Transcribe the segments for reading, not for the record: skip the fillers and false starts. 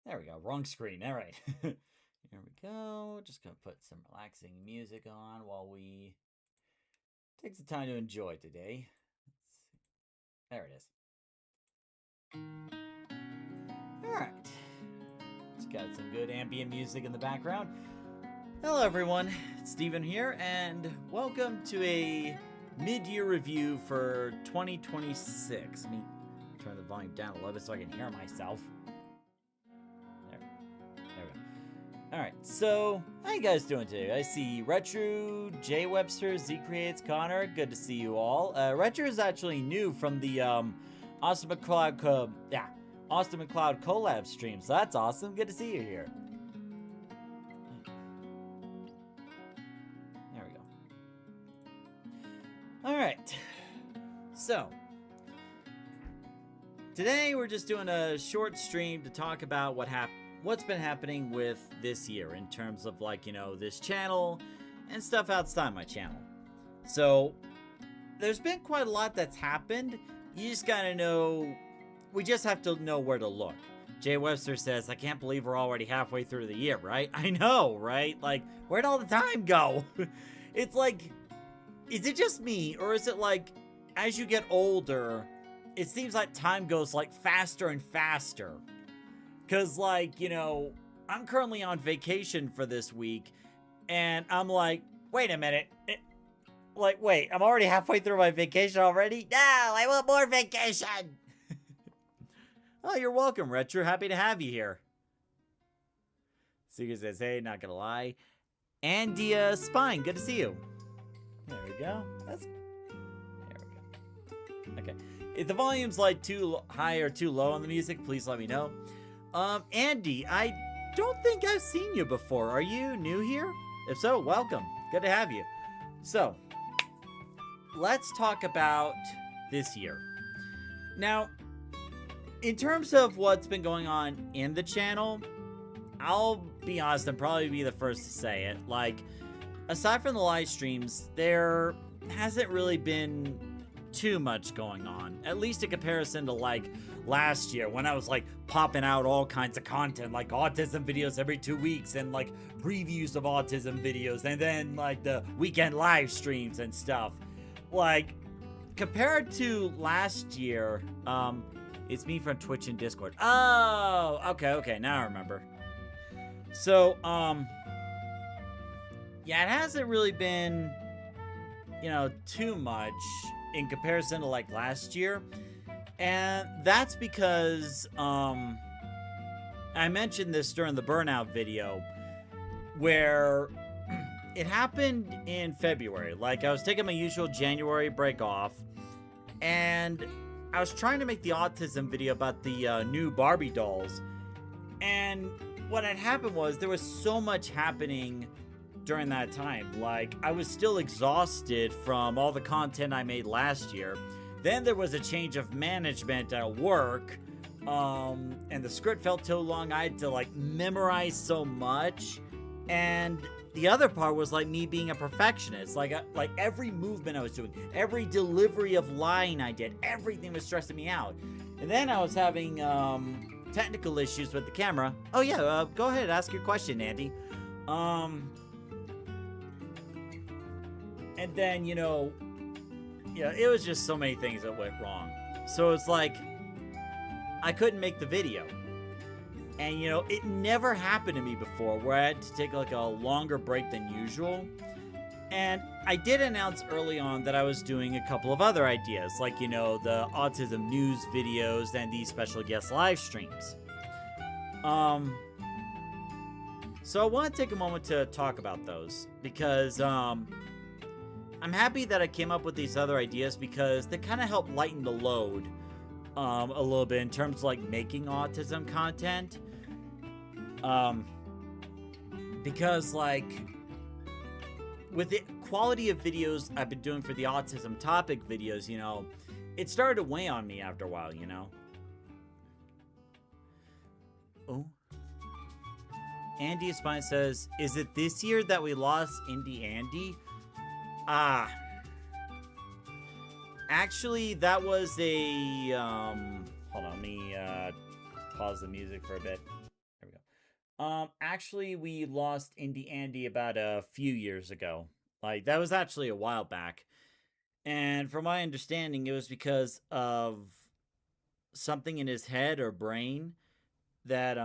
There we go. Wrong screen. All right. Here we go. Just going to put some relaxing music on while we take some time to enjoy today. There it is. All right. Just got some good ambient music in the background. Hello, everyone. It's Steven here, and welcome to a mid-year review for 2026. Let me turn the volume down a little bit so I can hear myself. There we go. Alright, so how you guys doing today? I see Retro, J Webster, Z Creates, Connor. Good to see you all. Retro is actually new from the Austin McCloud collab stream, so that's awesome. Good to see you here. There we go. Alright, so today we're just doing a short stream to talk about what's been happening with this year in terms of, like, you know, this channel and stuff outside my channel. So there's been quite a lot that's happened. You just gotta know, we just have to know where to look. Jay Webster says, I can't believe we're already halfway through the year, right? I know, right? Like, where'd all the time go? It's like, is it just me, or is it like, as you get older, it seems like time goes, like, faster and faster? Because, like, you know, I'm currently on vacation for this week, and I'm like, wait a minute. Wait, I'm already halfway through my vacation already? No, I want more vacation! Oh, you're welcome, Retro. Happy to have you here. Seeker says, hey, not gonna lie. Andy Spine, good to see you. There we go. There we go. Okay. If the volume's, like, too high or too low on the music, please let me know. Andy, I don't think I've seen you before. Are you new here? If so, welcome. Good to have you. So, let's talk about this year. Now, in terms of what's been going on in the channel, I'll be honest and probably be the first to say it. Like, aside from the live streams, there hasn't really been too much going on. At least in comparison to, like, last year when I was, like, popping out all kinds of content, like autism videos every 2 weeks and, like, previews of autism videos, and then, like, the weekend live streams and stuff. Like, compared to last year, it's me from Twitch and Discord. Oh, okay, now I remember. So, yeah, it hasn't really been, you know, too much in comparison to, like, last year. And that's because, I mentioned this during the Burnout video, where it happened in February. Like, I was taking my usual January break off, and I was trying to make the autism video about the new Barbie dolls. And what had happened was there was so much happening during that time. Like, I was still exhausted from all the content I made last year. Then there was a change of management at work, and the script felt too long. I had to, like, memorize so much. And the other part was, like, me being a perfectionist. Like every movement I was doing, every delivery of line I did, everything was stressing me out. And then I was having technical issues with the camera. Oh yeah, go ahead, ask your question, Andy. And then, you know, yeah, it was just so many things that went wrong. So it's like, I couldn't make the video. And, you know, it never happened to me before where I had to take, like, a longer break than usual. And I did announce early on that I was doing a couple of other ideas, like, you know, the autism news videos and these special guest live streams. So I want to take a moment to talk about those, because, I'm happy that I came up with these other ideas because they kind of help lighten the load a little bit in terms of, like, making autism content. Because, like, with the quality of videos I've been doing for the autism topic videos, you know, it started to weigh on me after a while, you know. Oh. Andy Spine says, is it this year that we lost Indie Andy? Actually, that was a, hold on, let me, pause the music for a bit. Actually, we lost Indie Andy about a few years ago. Like, that was actually a while back. And from my understanding, it was because of something in his head or brain that,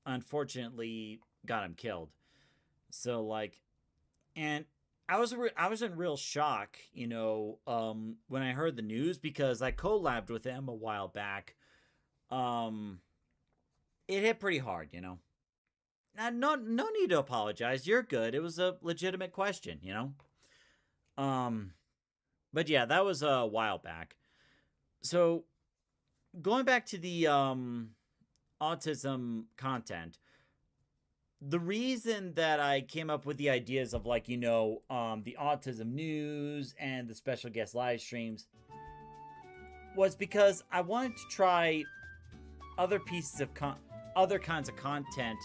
unfortunately got him killed. So, like, and I was in real shock, when I heard the news because I collabed with him a while back. Um, it hit pretty hard. No need to apologize. You're good. It was a legitimate question. Um, but yeah, that was a while back. So going back to the autism content, the reason that I came up with the ideas of the autism news and the special guest live streams was because I wanted to try other pieces of other kinds of content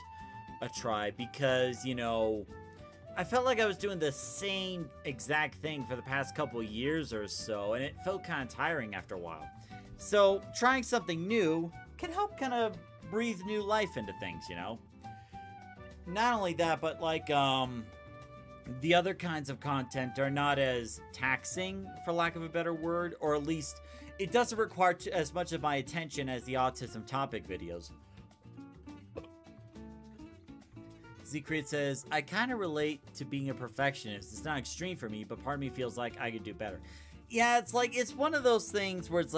a try because I felt like I was doing the same exact thing for the past couple of years or so, and it felt kind of tiring after a while. So trying something new can help kind of breathe new life into things. Not only that, but the other kinds of content are not as taxing, for lack of a better word, or at least it doesn't require as much of my attention as the autism topic videos. Zcreate says, I kind of relate to being a perfectionist. It's not extreme for me, but part of me feels like I could do better. Yeah, it's one of those things where it's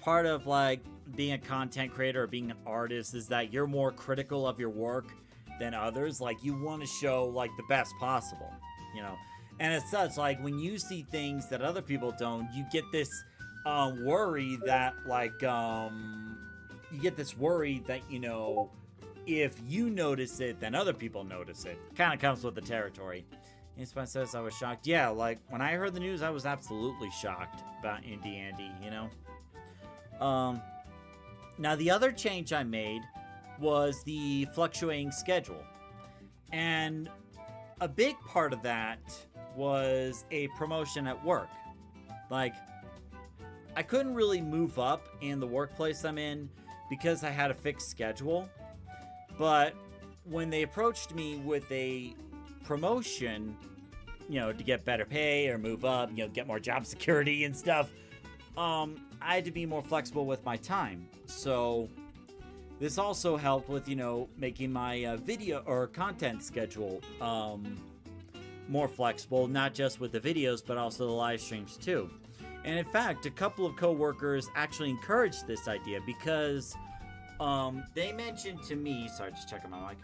part of being a content creator or being an artist is that you're more critical of your work than others. You want to show the best possible. And as such, when you see things that other people don't, you get this worry that if you notice it, then other people notice it. Kind of comes with the territory. Inspine says I was shocked. Yeah, when I heard the news, I was absolutely shocked about Indie Andy. Now the other change I made was the fluctuating schedule, and a big part of that was a promotion at work. I couldn't really move up in the workplace I'm in because I had a fixed schedule. But when they approached me with a promotion, to get better pay or move up, get more job security and stuff, I had to be more flexible with my time. So this also helped with, making my video or content schedule more flexible, not just with the videos, but also the live streams too. And in fact, a couple of coworkers actually encouraged this idea because they mentioned to me, sorry, just checking my mic.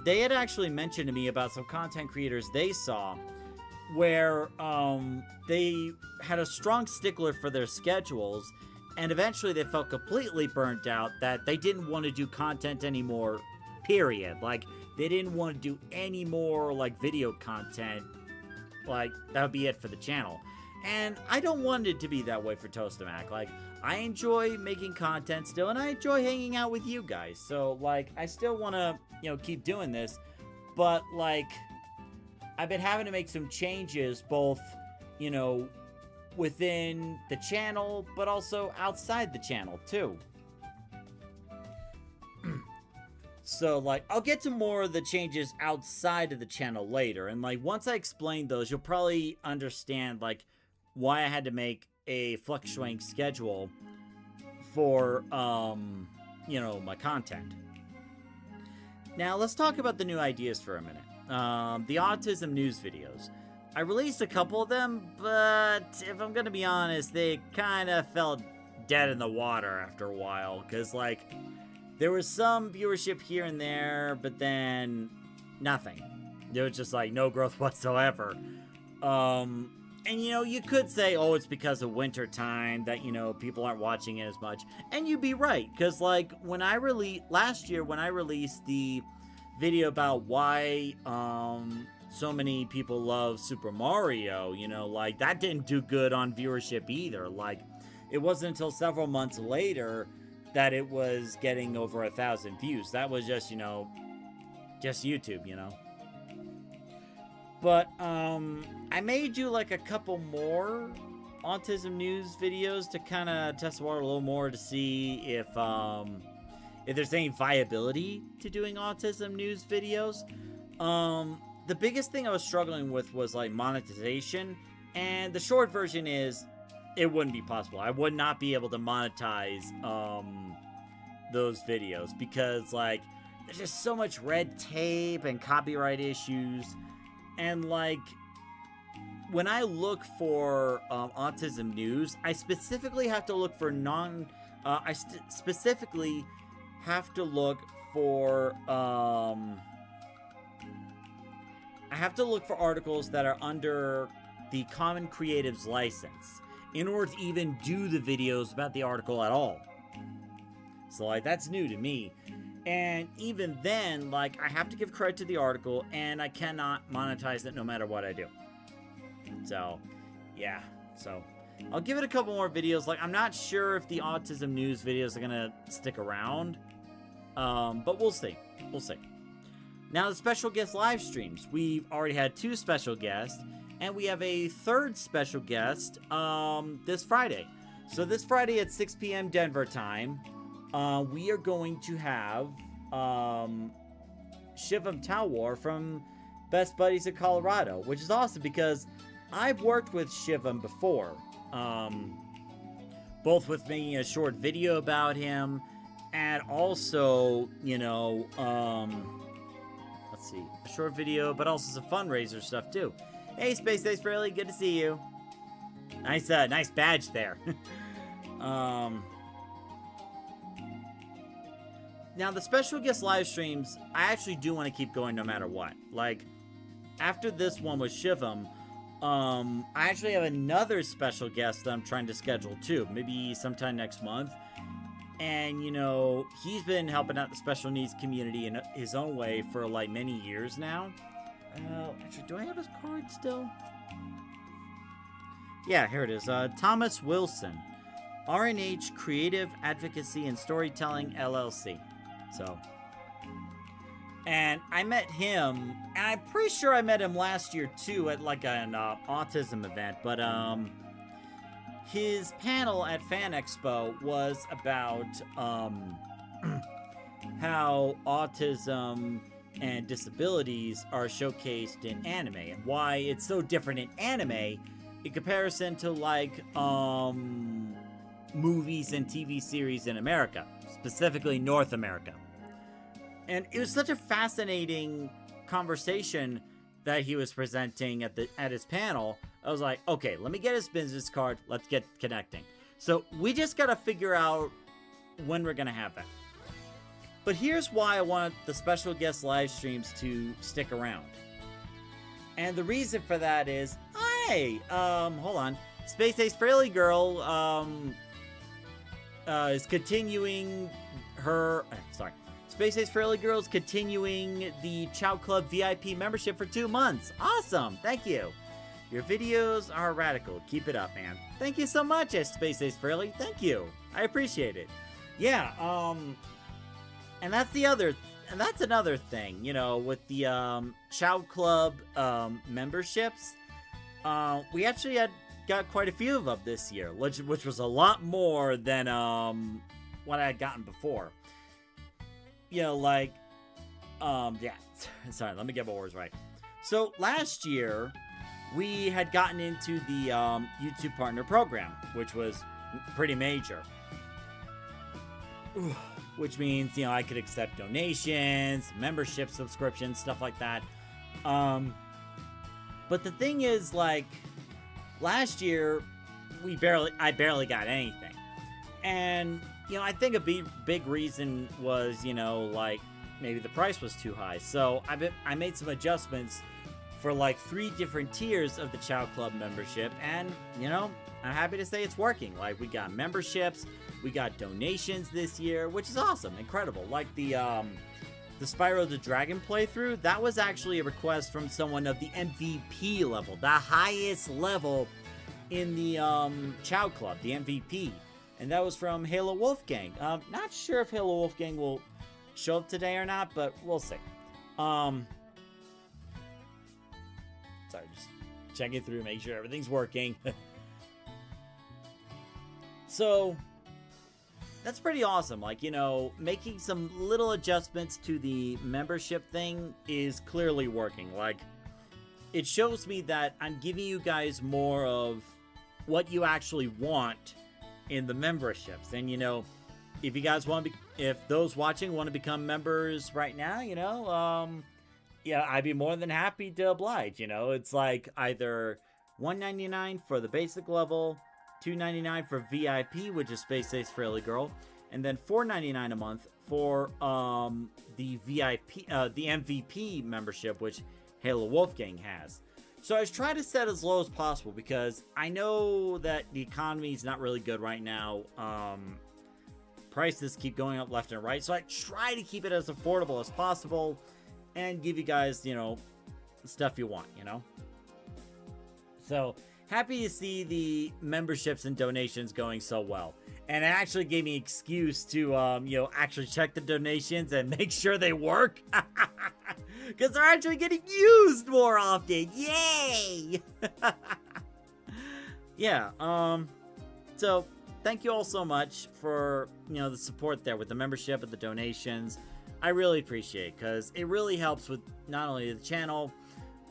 They had actually mentioned to me about some content creators they saw where they had a strong stickler for their schedules, and eventually they felt completely burnt out that they didn't want to do content anymore, period. They didn't want to do any more video content. That would be it for the channel. And I don't want it to be that way for Tostemac. I enjoy making content still, and I enjoy hanging out with you guys. So, I still want to, keep doing this. But, I've been having to make some changes, both, within the channel, but also outside the channel, too. So, I'll get to more of the changes outside of the channel later. And, once I explain those, you'll probably understand, why I had to make a fluctuating schedule for, my content. Now, let's talk about the new ideas for a minute. The autism news videos. I released a couple of them, but if I'm gonna be honest, they kind of fell dead in the water after a while, because, there was some viewership here and there, but then nothing. There was just, no growth whatsoever. And, you could say, oh, it's because of winter time that, people aren't watching it as much. And you'd be right, because, last year when I released the video about why, so many people love Super Mario, that didn't do good on viewership either. It wasn't until several months later that it was getting over 1,000 views. That was just, just YouTube. But, I may do, a couple more autism news videos to kind of test the water a little more to see if there's any viability to doing autism news videos. The biggest thing I was struggling with was like monetization, and the short version is it wouldn't be possible. I would not be able to monetize those videos because like there's just so much red tape and copyright issues, and like when I look for autism news, I specifically have to look for specifically have to look for I have to look for articles that are under the Common Creatives license in order to even do the videos about the article at all. So like that's new to me. And even then, like I have to give credit to the article and I cannot monetize it no matter what I do. So, yeah. So, I'll give it a couple more videos. Like, I'm not sure if the autism news videos are gonna stick around. But we'll see. We'll see. Now, the special guest live streams. We've already had 2 special guests. And we have a 3rd special guest this Friday. So, this Friday at 6 p.m. Denver time, we are going to have Shivam Talwar from Best Buddies of Colorado. Which is awesome because I've worked with Shivam before, both with making a short video about him, and also, you know, let's see, a short video, but also some fundraiser stuff too. Hey, Space Days Fairly, good to see you. Nice badge there. Now, the special guest live streams, I actually do want to keep going no matter what. Like, after this one with Shivam, I actually have another special guest that I'm trying to schedule too. Maybe sometime next month. And, you know, he's been helping out the special needs community in his own way for, like, many years now. Actually, do I have his card still? Yeah, here it is. Thomas Wilson. RNH Creative Advocacy and Storytelling, LLC. So... And I met him, and I'm pretty sure I met him last year too at like an autism event, but his panel at Fan Expo was about how autism and disabilities are showcased in anime, and why it's so different in anime in comparison to like movies and TV series in America, specifically North America. And it was such a fascinating conversation that he was presenting at his panel. I was like, okay, let me get his business card. Let's get connecting. So we just got to figure out when we're going to have that. But here's why I want the special guest live streams to stick around. And the reason for that is, hey, hold on. Space Ace Fairly Girl is continuing her... Sorry. Space Ace Fairly Girl is continuing the Chow Club VIP membership for 2 months. Awesome. Thank you. Your videos are radical. Keep it up, man. Thank you so much, Space Ace Fairly. Thank you. I appreciate it. Yeah, and that's another thing, you know, with the Chow Club memberships. We actually got quite a few of them this year, which was a lot more than what I had gotten before. You know, like, yeah, sorry, let me get my words right. So, last year, we had gotten into the YouTube Partner Program, which was pretty major. Which means, you know, I could accept donations, membership subscriptions, stuff like that. But the thing is, like, last year, I barely got anything. And... you know, I think a big reason was, you know, like, maybe the price was too high. So, I made some adjustments for, like, 3 different tiers of the Chow Club membership. And, you know, I'm happy to say it's working. Like, we got memberships, we got donations this year, which is awesome, incredible. Like, the Spyro the Dragon playthrough, that was actually a request from someone of the MVP level, the highest level in the Chow Club, the MVP. And that was from Halo Wolfgang. Not sure if Halo Wolfgang will show up today or not, but we'll see. Sorry, just checking through, make sure everything's working. So, that's pretty awesome. Like, you know, making some little adjustments to the membership thing is clearly working. Like, it shows me that I'm giving you guys more of what you actually want in the memberships. And, you know, if you guys want to be, if those watching want to become members right now, you know, yeah, I'd be more than happy to oblige. You know, it's like either $1.99 for the basic level, $2.99 for VIP, which is Space Ace Frailly Girl, and then $4.99 a month for the VIP, the MVP membership, which Halo Wolfgang has. So I was trying to set as low as possible because I know that the economy is not really good right now. Prices keep going up left and right, so I try to keep it as affordable as possible and give you guys, you know, stuff you want, you know? So happy to see the memberships and donations going so well. And it actually gave me an excuse to, you know, actually check the donations and make sure they work. Because they're actually getting used more often. Yay! Yeah, so thank you all so much for, you know, the support there with the membership and the donations. I really appreciate it because it really helps with not only the channel,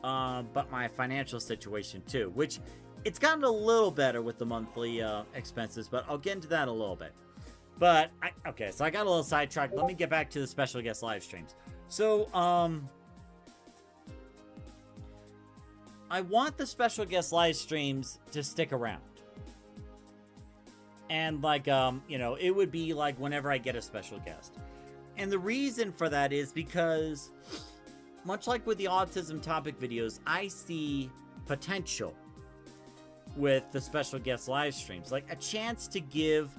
but my financial situation too, which it's gotten a little better with the monthly expenses, but I'll get into that a little bit. But, okay, so I got a little sidetracked. Let me get back to the special guest live streams. So, I want the special guest live streams to stick around. And, like, you know, it would be, like, whenever I get a special guest. And the reason for that is because, much like with the autism topic videos, I see potential with the special guest live streams. Like, a chance to give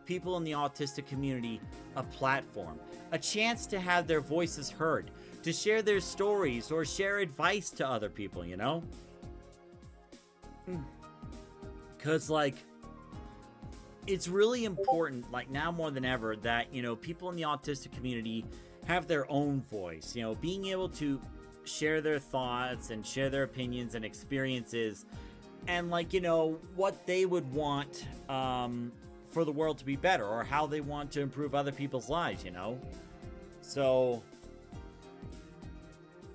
people in the autistic community a platform. A chance to have their voices heard. To share their stories or share advice to other people, you know? Because, like, it's really important, like now more than ever, that, you know, people in the autistic community have their own voice. You know, being able to share their thoughts and share their opinions and experiences and, like, you know, what they would want for the world to be better or how they want to improve other people's lives, you know? So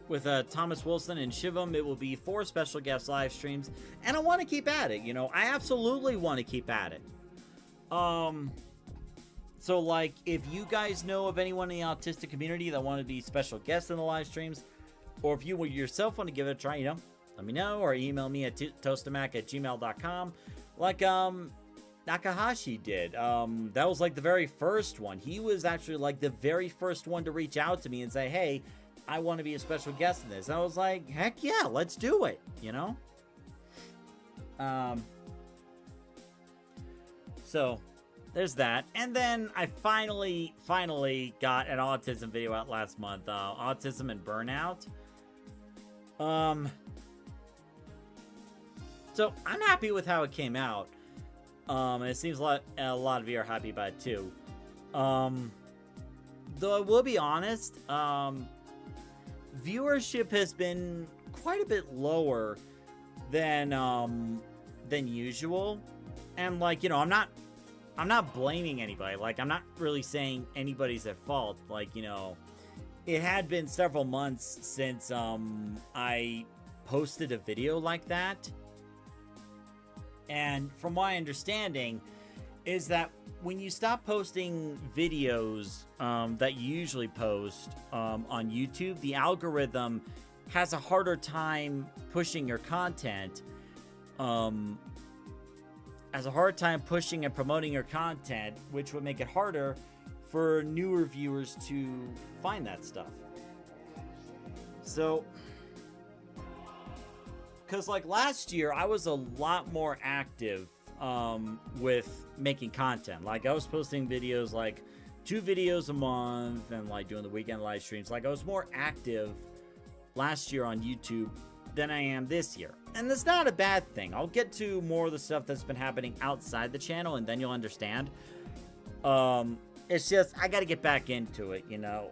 with Thomas Wilson and Shivam, it will be 4 special guest live streams, and I want to keep at it, you know? I absolutely want to keep at it. So, like, if you guys know of anyone in the autistic community that want to be special guests in the live streams, or if you yourself want to give it a try, you know, let me know, or email me at tostemac@gmail.com, like, Nakahashi did. That was, like, the very first one. He was actually, like, the very first one to reach out to me and say, hey, I want to be a special guest in this. And I was like, heck yeah, let's do it, you know? So, there's that. And then I finally got an autism video out last month. Autism and Burnout. So, I'm happy with how it came out. And it seems a lot of you are happy about it too. Though I will be honest, viewership has been quite a bit lower than usual. And, like, you know, I'm not blaming anybody. Like, I'm not really saying anybody's at fault. Like, you know, it had been several months since I posted a video like that. And from my understanding is that when you stop posting videos that you usually post on YouTube, the algorithm has a harder time pushing your content. Has a hard time pushing and promoting your content, which would make it harder for newer viewers to find that stuff. So, because, like, last year, I was a lot more active with making content. Like, I was posting videos, like, 2 videos a month and, like, doing the weekend live streams. Like, I was more active last year on YouTube than I am this year. And that's not a bad thing. I'll get to more of the stuff that's been happening outside the channel, and then you'll understand. It's just, I gotta get back into it, you know?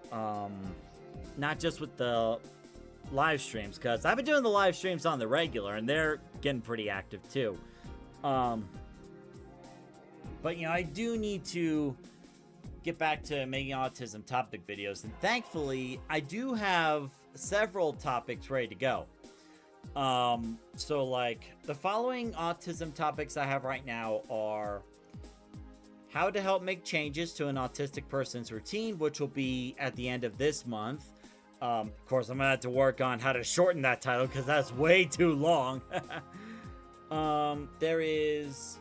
Not just with the live streams, because I've been doing the live streams on the regular, and they're getting pretty active too. But, you know, I do need to get back to making autism topic videos, and thankfully I do have several topics ready to go. So like the following autism topics I have right now are how to help make changes to an autistic person's routine, which will be at the end of this month. Of course, I'm gonna have to work on how to shorten that title because that's way too long. There is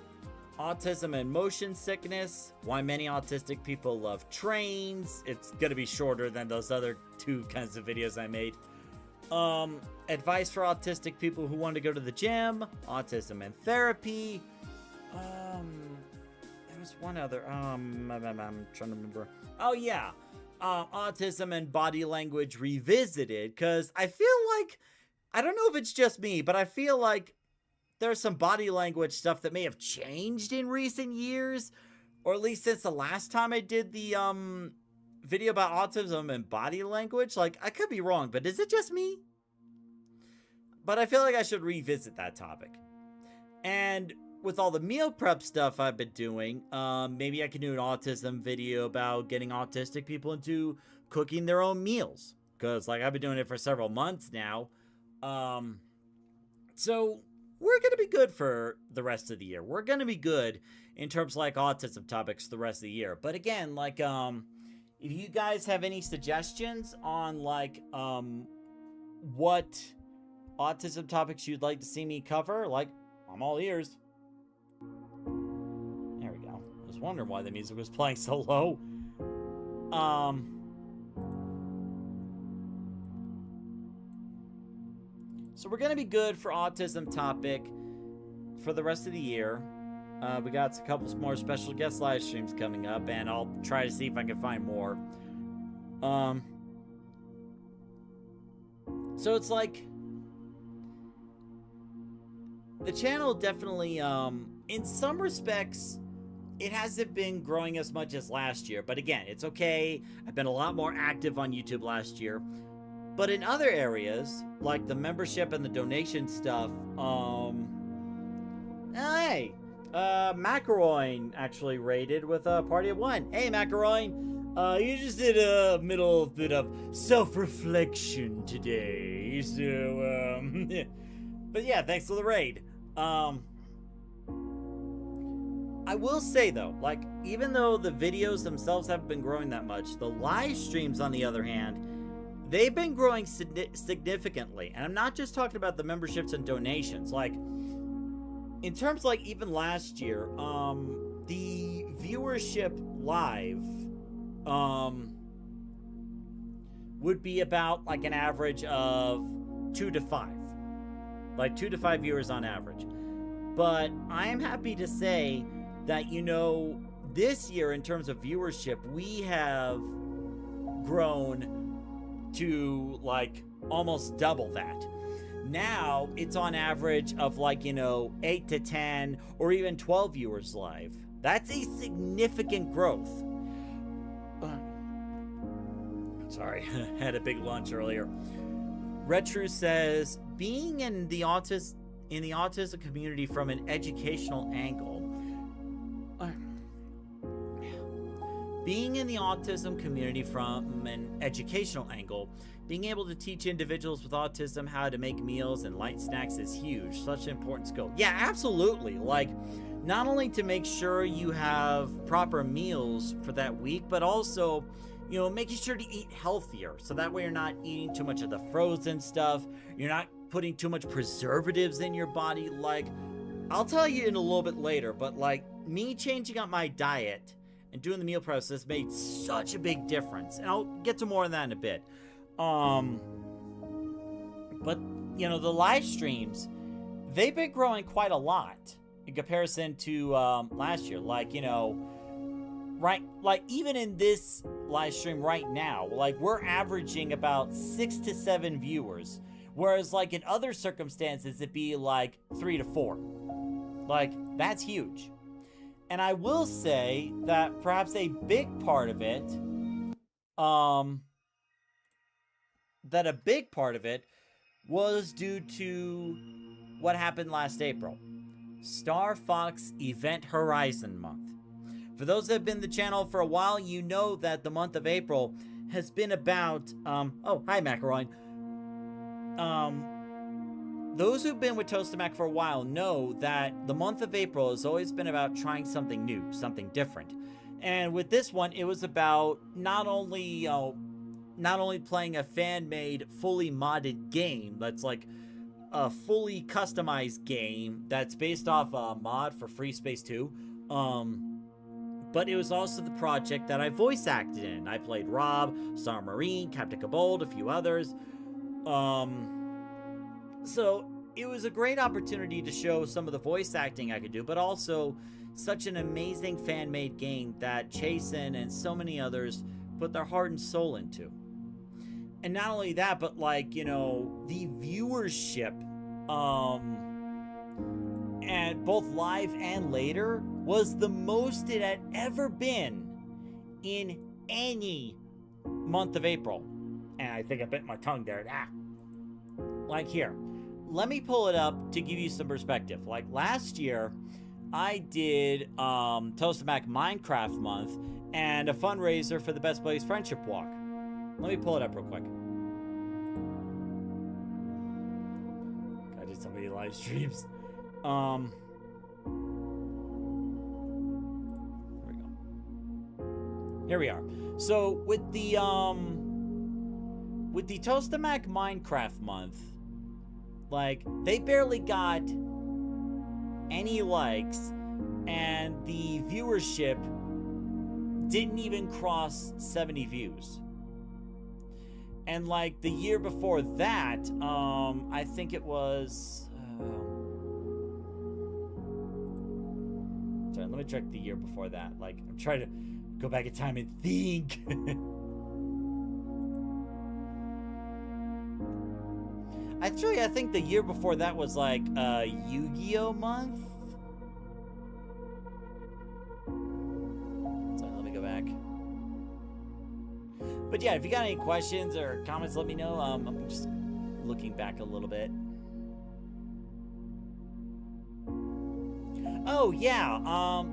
autism and motion sickness, why many autistic people love trains. It's gonna be shorter than those other two kinds of videos I made. Advice for autistic people who want to go to the gym, autism and therapy. There was one other, I'm trying to remember. Oh yeah, autism and body language revisited, because I feel like, I don't know if it's just me, but I feel like there's some body language stuff that may have changed in recent years, or at least since the last time I did the video about autism and body language. Like, I could be wrong, but is it just me? But I feel like I should revisit that topic. And with all the meal prep stuff I've been doing, maybe I can do an autism video about getting autistic people into cooking their own meals, because like I've been doing it for several months now. So we're gonna be good for the rest of the year. We're gonna be good in terms of like autism topics the rest of the year. But again, like if you guys have any suggestions on like what autism topics you'd like to see me cover, like, I'm all ears. There we go. I was wondering why the music was playing so low. So we're gonna be good for autism topic for the rest of the year. We got a couple more special guest live streams coming up, and I'll try to see if I can find more. So it's like the channel definitely, in some respects, it hasn't been growing as much as last year. But again, it's okay. I've been a lot more active on YouTube last year. But in other areas, like the membership and the donation stuff, hey, Macaroin actually raided with a party of one. Hey, Macaroin, you just did a middle bit of self-reflection today. So, but yeah, thanks for the raid. I will say though, like, even though the videos themselves haven't been growing that much, the live streams, on the other hand, they've been growing significantly. And I'm not just talking about the memberships and donations. Like, in terms like even last year, the viewership live would be about like an average of 2 to 5. Like 2 to 5 viewers on average. But I am happy to say that, you know, this year in terms of viewership, we have grown to like almost double that. Now it's on average of like, you know, 8 to 10 or even 12 viewers live. That's a significant growth. Sorry, had a big lunch earlier. Retru says, being in the autism community from an educational angle. Being in the autism community from an educational angle, being able to teach individuals with autism how to make meals and light snacks is huge. Such an important skill. Yeah, absolutely. Like, not only to make sure you have proper meals for that week, but also, you know, making sure to eat healthier. So that way you're not eating too much of the frozen stuff. You're not putting too much preservatives in your body. Like, I'll tell you in a little bit later, but like me changing up my diet and doing the meal process made such a big difference. And I'll get to more on that in a bit. But, you know, the live streams, they've been growing quite a lot in comparison to last year. Like, you know, right, like even in this live stream right now, like we're averaging about 6 to 7 viewers. Whereas like in other circumstances, it'd be like 3 to 4. Like, that's huge. And I will say that perhaps a big part of it, was due to what happened last April. Star Fox Event Horizon Month. For those that have been the channel for a while, you know that the month of April has been about, oh, hi, Macaroon. Those who've been with Tostemac for a while know that the month of April has always been about trying something new, something different. And with this one, it was about not only playing a fan-made, fully modded game that's like a fully customized game that's based off a mod for Free Space 2, but it was also the project that I voice acted in. I played Rob, Star Marine, Captain Cabold, a few others. So it was a great opportunity to show some of the voice acting I could do, but also such an amazing fan-made game that Chasen and so many others put their heart and soul into. And not only that, but like, you know, the viewership, and both live and later, was the most it had ever been in any month of April. And I think I bit my tongue there. Like here, let me pull it up to give you some perspective. Like last year, I did Tostemac Minecraft Month and a fundraiser for the Best Buddies Friendship Walk. Let me pull it up real quick. I did so many live streams. There we go. Here we are. So with the Tostemac Minecraft Month, like they barely got any likes, and the viewership didn't even cross 70 views. And like the year before that, I think it was sorry, let me check the year before that. Like I'm trying to go back in time and think. Actually, I think the year before that was like Yu-Gi-Oh month. Sorry, let me go back. But yeah, if you got any questions or comments, let me know. I'm just looking back a little bit. Oh yeah,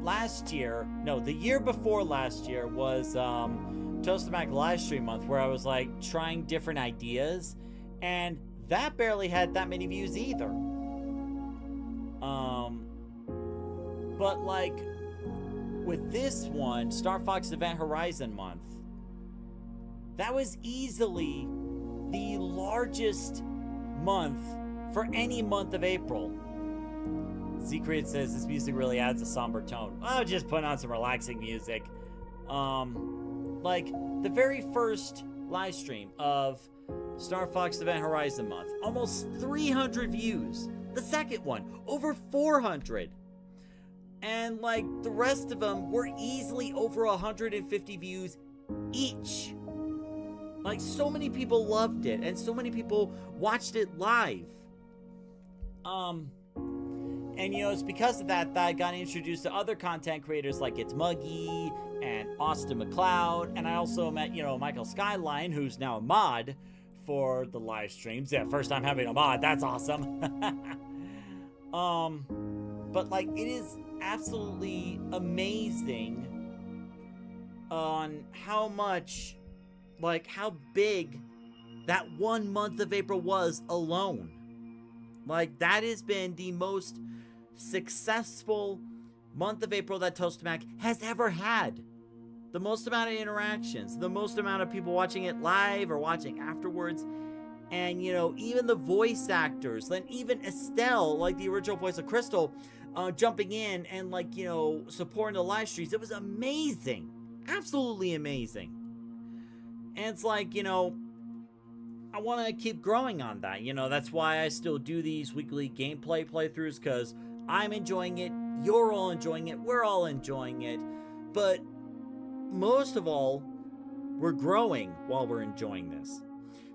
last year, no, the year before last year was Tostemac Livestream Month, where I was like trying different ideas, and that barely had that many views either. But like with this one, Star Fox Event Horizon Month, that was easily the largest month for any month of April. Secret says this music really adds a somber tone. I'll just put on some relaxing music. Like the very first live stream of Star Fox Event Horizon Month, almost 300 views. The second one, over 400. And like the rest of them were easily over 150 views each. Like so many people loved it, and so many people watched it live. And you know, it's because of that I got introduced to other content creators like It's Muggy and Austin McLeod, and I also met, you know, Michael Skyline, who's now a mod for the live streams. Yeah, first time having a mod, that's awesome. But like it is absolutely amazing on how much, like how big that one month of April was alone. Like that has been the most successful month of April that Tostemac has ever had. The most amount of interactions, the most amount of people watching it live or watching afterwards. And, you know, even the voice actors, then even Estelle, like the original voice of Crystal, jumping in and, like, you know, supporting the live streams. It was amazing. Absolutely amazing. And it's like, you know, I want to keep growing on that. You know, that's why I still do these weekly gameplay playthroughs, because I'm enjoying it, you're all enjoying it, we're all enjoying it. But most of all, we're growing while we're enjoying this.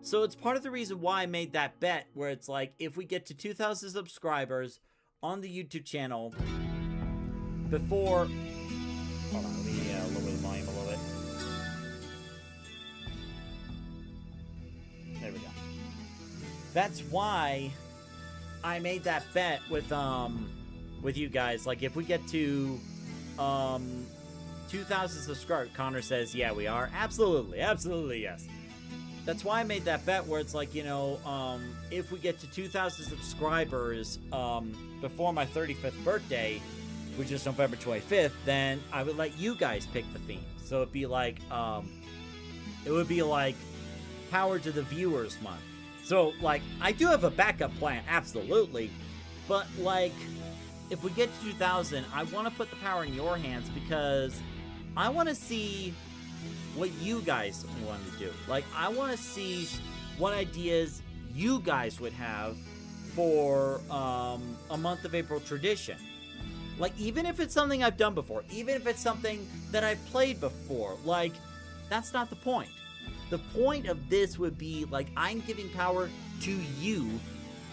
So it's part of the reason why I made that bet, where it's like, if we get to 2,000 subscribers on the YouTube channel before... Hold on, let me lower the volume a little bit. There we go. That's why I made that bet with you guys. Like, if we get to 2,000 subscribers. Connor says, yeah, we are. Absolutely. Absolutely, yes. That's why I made that bet where it's like, you know, if we get to 2,000 subscribers before my 35th birthday, which is November 25th, then I would let you guys pick the theme. So it'd be like, Power to the Viewers month. So, like, I do have a backup plan, absolutely. But, like, if we get to 2,000, I want to put the power in your hands because I want to see what you guys want to do. Like, I want to see what ideas you guys would have for a month of April tradition. Like, even if it's something I've done before, even if it's something that I've played before, like, that's not the point. The point of this would be, like, I'm giving power to you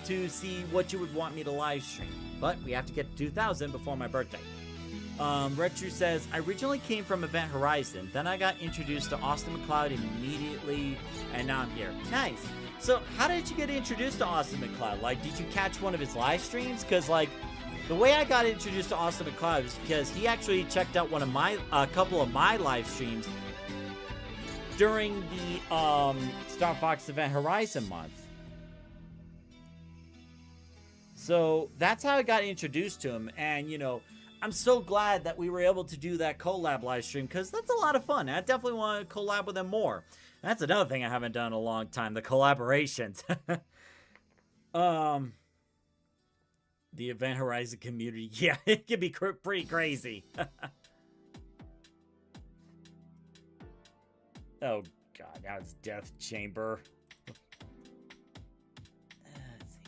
to see what you would want me to live stream. But we have to get to 2,000 before my birthday. Retru says, I originally came from Event Horizon, then I got introduced to Austin McCloud immediately, and now I'm here. Nice. So, how did you get introduced to Austin McCloud? Like, did you catch one of his live streams? Because, like, the way I got introduced to Austin McCloud is because he actually checked out a couple of my live streams during the Star Fox Event Horizon month. So that's how I got introduced to him, and you know, I'm so glad that we were able to do that collab live stream because that's a lot of fun. I definitely want to collab with him more. That's another thing I haven't done in a long time, the collaborations. The Event Horizon community, yeah, it can be pretty crazy. Oh god, now it's Death Chamber. Let's see.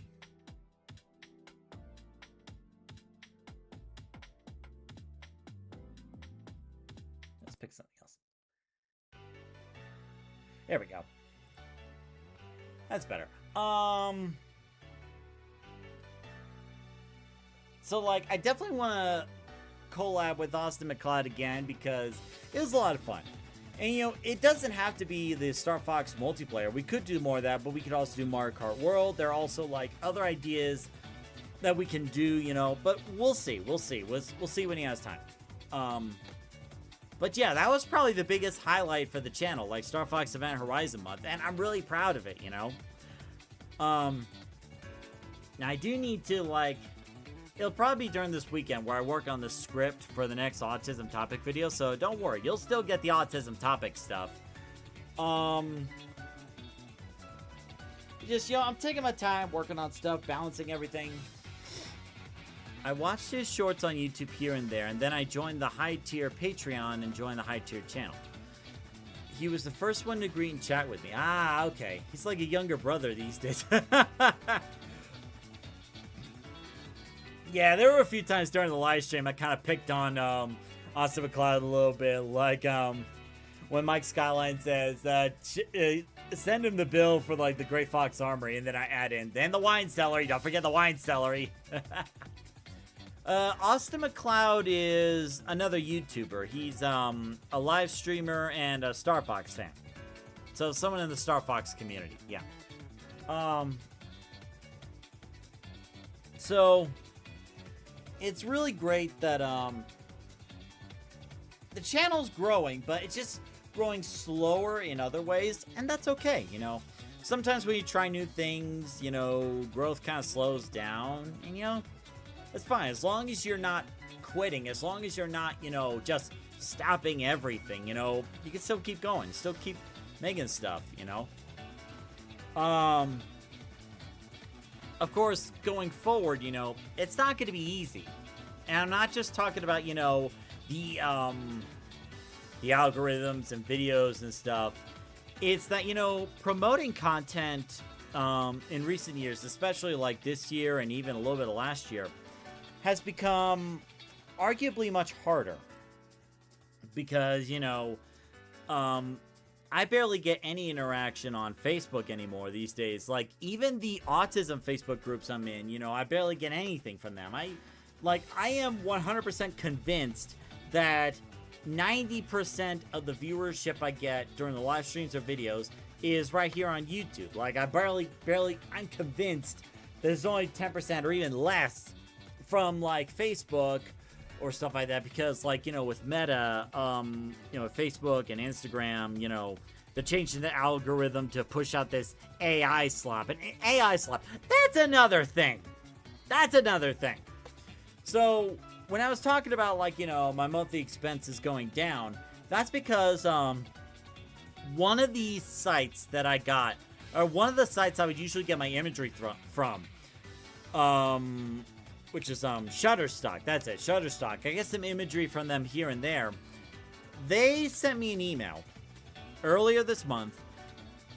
Let's pick something else. There we go. That's better. So, like, I definitely want to collab with Austin McCloud again because it was a lot of fun. And, you know, it doesn't have to be the Star Fox multiplayer. We could do more of that, but we could also do Mario Kart World. There are also, like, other ideas that we can do, you know, but we'll see. We'll see. We'll see when he has time. But, yeah, that was probably the biggest highlight for the channel, like Star Fox Event Horizon month, and I'm really proud of it, you know. Now, I do need to, like... It'll probably be during this weekend where I work on the script for the next autism topic video, so don't worry, you'll still get the autism topic stuff. Just, you know, I'm taking my time working on stuff, balancing everything. I watched his shorts on YouTube here and there, and then I joined the high-tier Patreon and joined the high-tier channel. He was the first one to greet and chat with me. Ah, okay. He's like a younger brother these days. Yeah, there were a few times during the live stream I kind of picked on Austin McCloud a little bit. Like when Mike Skyline says, send him the bill for like the Great Fox Armory, and then I add in, then the wine celery. Don't forget the wine celery. Austin McCloud is another YouTuber. He's a live streamer and a Star Fox fan. So someone in the Star Fox community, yeah. So... it's really great that the channel's growing, but it's just growing slower in other ways, and that's okay, you know. Sometimes when you try new things, you know, growth kind of slows down, and, you know, it's fine. As long as you're not quitting, as long as you're not, you know, just stopping everything, you know, you can still keep going, still keep making stuff, you know. Of course, going forward, you know, it's not going to be easy. And I'm not just talking about, you know, the algorithms and videos and stuff. It's that, you know, promoting content in recent years, especially like this year and even a little bit of last year, has become arguably much harder. Because, you know, I barely get any interaction on Facebook anymore these days. Like, even the autism Facebook groups I'm in, you know, I barely get anything from them. I am 100% convinced that 90% of the viewership I get during the live streams or videos is right here on YouTube. Like, I'm convinced there's only 10% or even less from, like, Facebook or stuff like that, because like, you know, with Meta, you know, Facebook and Instagram, you know, they're changing the algorithm to push out this AI slop. And AI slop, that's another thing. That's another thing. So when I was talking about, like, you know, my monthly expenses going down, that's because one of the sites that I got, or one of the sites I would usually get my imagery from, which is Shutterstock. That's it, Shutterstock. I get some imagery from them here and there. They sent me an email earlier this month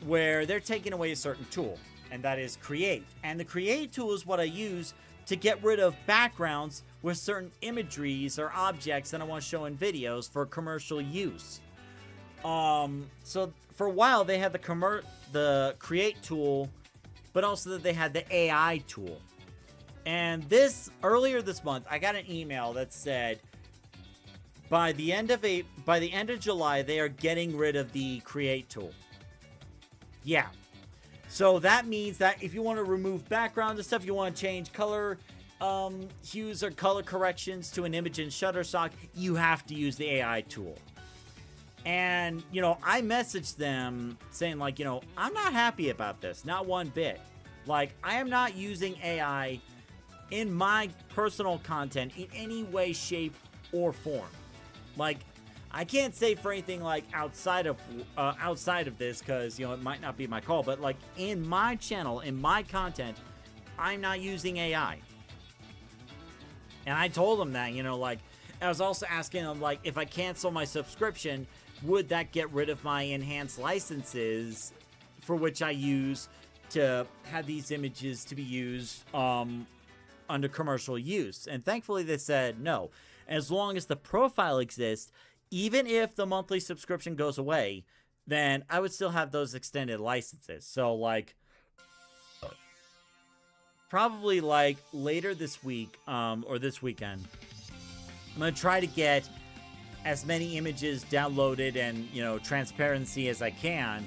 where they're taking away a certain tool, and that is Create. And the Create tool is what I use to get rid of backgrounds with certain imageries or objects that I want to show in videos for commercial use. So for a while they had the Create tool, but also that they had the AI tool. And earlier this month, I got an email that said by the end of July, they are getting rid of the Create tool. Yeah. So that means that if you want to remove background and stuff, you want to change color hues or color corrections to an image in Shutterstock, you have to use the AI tool. And, you know, I messaged them saying, like, you know, I'm not happy about this, not one bit. Like, I am not using AI in my personal content in any way, shape, or form. Like, I can't say for anything like outside of this, because, you know, it might not be my call, but like in my channel, in my content, I'm not using AI. And I told them that, you know, like, I was also asking them, like, if I cancel my subscription, would that get rid of my enhanced licenses for which I use to have these images to be used under commercial use? And thankfully they said no. As long as the profile exists, even if the monthly subscription goes away, then I would still have those extended licenses. So, like, probably, like, later this week, or this weekend, I'm going to try to get as many images downloaded and, you know, transparency as I can.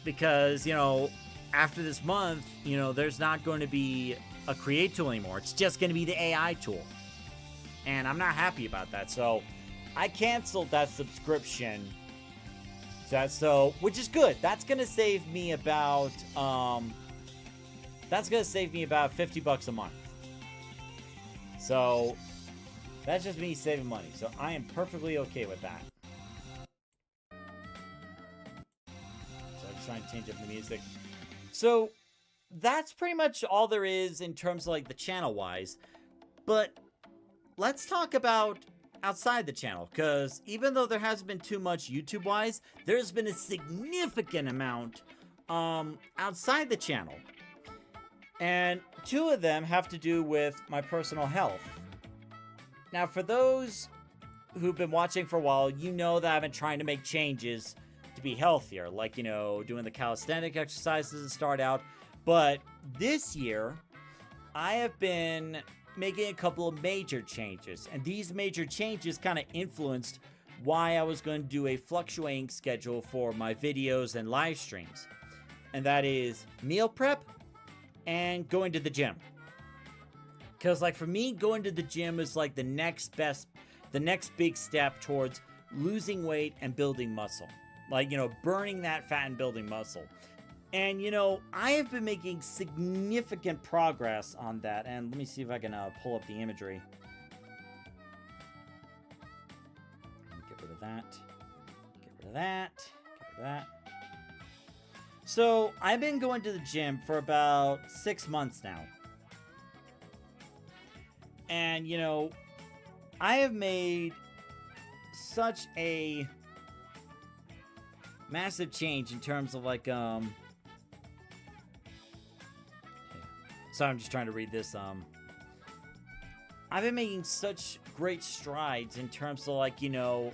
Because, you know, after this month, you know, there's not going to be a Create tool anymore. It's just going to be the AI tool. And I'm not happy about that. So I canceled that subscription. Which is good. That's going to save me about $50 a month. So that's just me saving money. So I am perfectly okay with that. So I'm just trying to change up the music. So that's pretty much all there is in terms of, like, the channel wise. But let's talk about outside the channel, because even though there hasn't been too much YouTube wise, there's been a significant amount outside the channel. And two of them have to do with my personal health. Now, for those who've been watching for a while, you know that I've been trying to make changes to be healthier, like, you know, doing the calisthenic exercises to start out. But this year, I have been making a couple of major changes, and these major changes kind of influenced why I was going to do a fluctuating schedule for my videos and live streams. And that is meal prep and going to the gym. Because, like, for me, going to the gym is like the next big step towards losing weight and building muscle. Like, you know, burning that fat and building muscle. And, you know, I have been making significant progress on that. And let me see if I can pull up the imagery. Get rid of that. Get rid of that. Get rid of that. So, I've been going to the gym for about 6 months now. And, you know, I have made such a massive change in terms of, like, So I'm just trying to read this. I've been making such great strides in terms of, like, you know,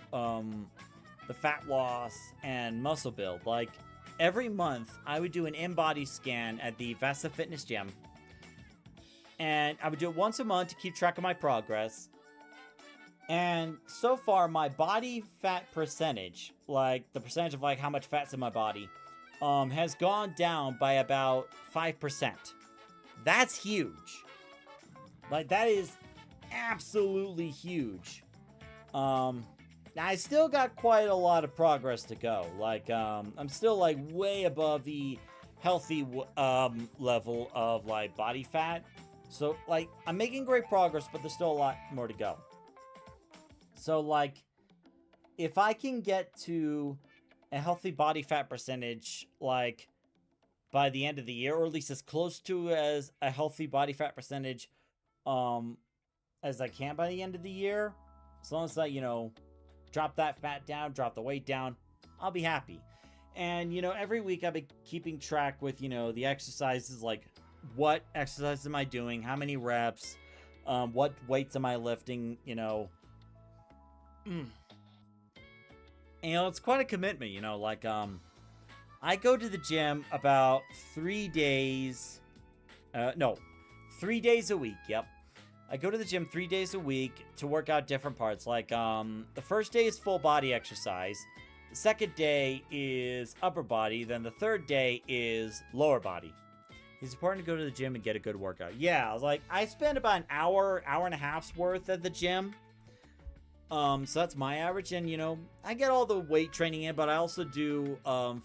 the fat loss and muscle build. Like, every month, I would do an in-body scan at the Vesta Fitness Gym. And I would do it once a month to keep track of my progress. And so far, my body fat percentage, like, the percentage of, like, how much fat's in my body, has gone down by about 5%. That's huge. Like, that is absolutely huge. I still got quite a lot of progress to go. Like, I'm still like way above the healthy level of like body fat. So like, I'm making great progress, but there's still a lot more to go. So like, if I can get to a healthy body fat percentage, like by the end of the year, or at least as close to as a healthy body fat percentage, as I can by the end of the year, as long as I, drop that fat down, drop the weight down, I'll be happy. And, every week I've been keeping track with, the exercises, like what exercises am I doing, how many reps, what weights am I lifting, it's quite a commitment, like, I go to the gym about 3 days, 3 days a week, yep. I go to the gym 3 days a week to work out different parts. Like, the first day is full body exercise. The second day is upper body. Then the third day is lower body. It's important to go to the gym and get a good workout. Yeah, I was like, I spend about an hour, hour and a half's worth at the gym. So that's my average. And, I get all the weight training in, but I also do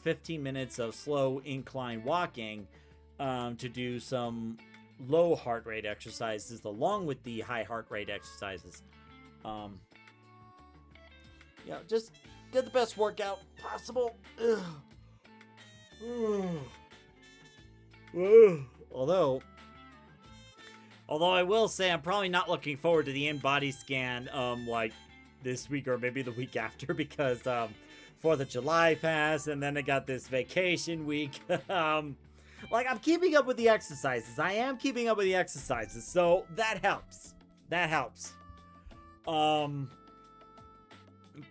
15 minutes of slow incline walking to do some low heart rate exercises along with the high heart rate exercises. Just get the best workout possible. Although I will say I'm probably not looking forward to the in-body scan like this week or maybe the week after, because 4th of July passed and then I got this vacation week. Like, I'm keeping up with the exercises. I am keeping up with the exercises, so that helps. That helps. But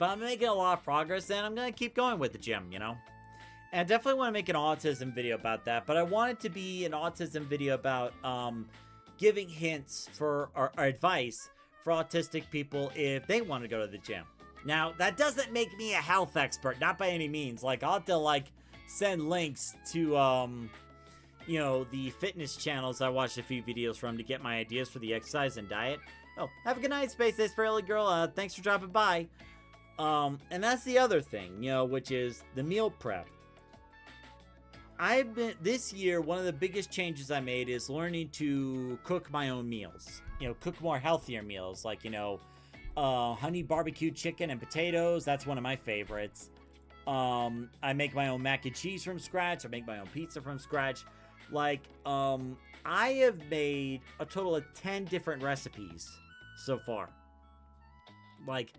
I'm making a lot of progress, and I'm going to keep going with the gym, And I definitely want to make an autism video about that, but I want it to be an autism video about giving hints for or advice for autistic people if they want to go to the gym. Now, that doesn't make me a health expert, not by any means. Like, I'll have to, like, send links to, the fitness channels I watched a few videos from to get my ideas for the exercise and diet. Oh, have a good night, Space Ace Fairly Girl. Thanks for dropping by. And that's the other thing, which is the meal prep. This year, one of the biggest changes I made is learning to cook my own meals. Cook more healthier meals, like, honey barbecued chicken and potatoes. That's one of my favorites. I make my own mac and cheese from scratch. I make my own pizza from scratch. Like, I have made a total of 10 different recipes so far. Like,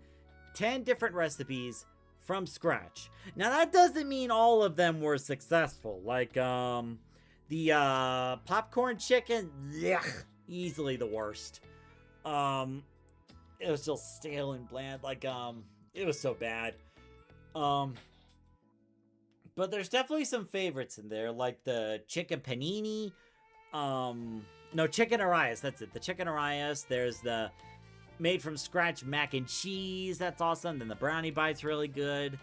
10 different recipes from scratch. Now, that doesn't mean all of them were successful. Like, the popcorn chicken, blech, easily the worst. It was just stale and bland. Like, it was so bad. But there's definitely some favorites in there, like the chicken panini. No, chicken Arias, that's it. The chicken Arias. There's the made from scratch mac and cheese. That's awesome. Then the brownie bite's really good.